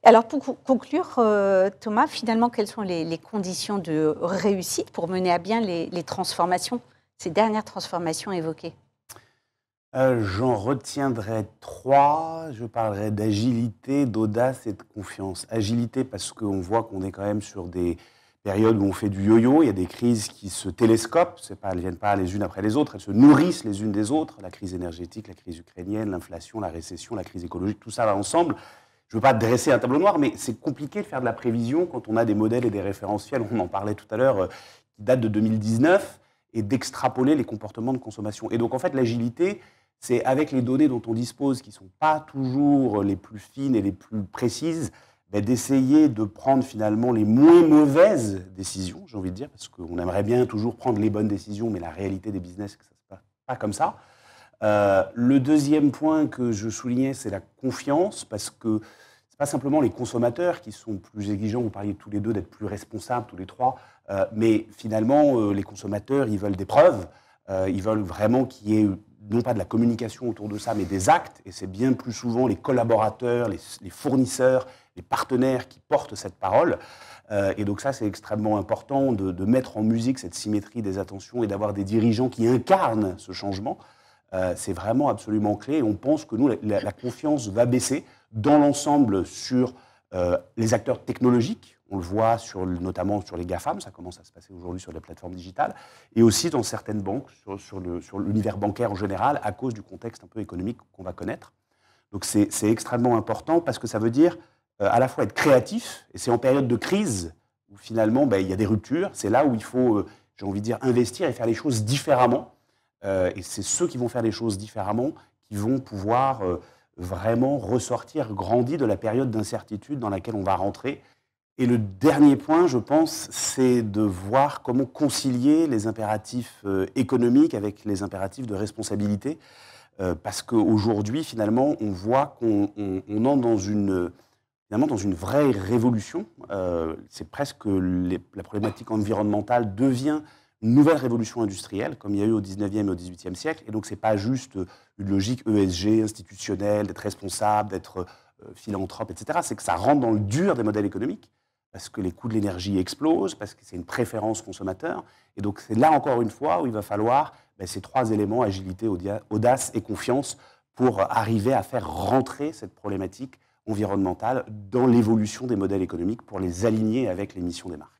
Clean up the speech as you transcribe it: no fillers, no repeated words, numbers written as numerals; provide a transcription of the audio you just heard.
Alors pour conclure, Thomas, finalement, quelles sont les conditions de réussite pour mener à bien les transformations, ces dernières transformations évoquées? J'en retiendrai 3. Je parlerai d'agilité, d'audace et de confiance. Agilité parce qu'on voit qu'on est quand même sur des périodes où on fait du yo-yo. Il y a des crises qui se télescopent. Elles ne viennent pas les unes après les autres. Elles se nourrissent les unes des autres. La crise énergétique, la crise ukrainienne, l'inflation, la récession, la crise écologique, tout ça va ensemble. Je ne veux pas dresser un tableau noir, mais c'est compliqué de faire de la prévision quand on a des modèles et des référentiels, on en parlait tout à l'heure, qui datent de 2019, et d'extrapoler les comportements de consommation. Et donc, en fait, l'agilité, c'est avec les données dont on dispose, qui ne sont pas toujours les plus fines et les plus précises, d'essayer de prendre finalement les moins mauvaises décisions, j'ai envie de dire, parce qu'on aimerait bien toujours prendre les bonnes décisions, mais la réalité des business, c'est que ça ne se passe pas comme ça. Le deuxième point que je soulignais, c'est la confiance, parce que ce n'est pas simplement les consommateurs qui sont plus exigeants, vous parliez tous les deux d'être plus responsables, tous les trois, mais finalement, les consommateurs, ils veulent des preuves, ils veulent vraiment qu'il y ait non pas de la communication autour de ça, mais des actes, et c'est bien plus souvent les collaborateurs, les fournisseurs, les partenaires qui portent cette parole. Et donc ça, c'est extrêmement important de mettre en musique cette symétrie des attentions et d'avoir des dirigeants qui incarnent ce changement. C'est vraiment absolument clé, et on pense que nous, la confiance va baisser dans l'ensemble sur les acteurs technologiques. On le voit notamment sur les GAFAM, ça commence à se passer aujourd'hui sur les plateformes digitales, et aussi dans certaines banques, sur l'univers bancaire en général, à cause du contexte un peu économique qu'on va connaître. Donc c'est extrêmement important parce que ça veut dire à la fois être créatif, et c'est en période de crise où finalement il y a des ruptures, c'est là où il faut, j'ai envie de dire, investir et faire les choses différemment. Et c'est ceux qui vont faire les choses différemment qui vont pouvoir vraiment ressortir grandis de la période d'incertitude dans laquelle on va rentrer. Et le dernier point, je pense, c'est de voir comment concilier les impératifs économiques avec les impératifs de responsabilité. Parce qu'aujourd'hui, finalement, on voit qu'on entre dans une vraie révolution. C'est presque la problématique environnementale devient une nouvelle révolution industrielle, comme il y a eu au 19e et au 18e siècle. Et donc, ce n'est pas juste une logique ESG, institutionnelle, d'être responsable, d'être philanthrope, etc. C'est que ça rentre dans le dur des modèles économiques, parce que les coûts de l'énergie explosent, parce que c'est une préférence consommateur. Et donc, c'est là, encore une fois, où il va falloir ces 3 éléments, agilité, audace et confiance, pour arriver à faire rentrer cette problématique environnementale dans l'évolution des modèles économiques, pour les aligner avec les missions des marques.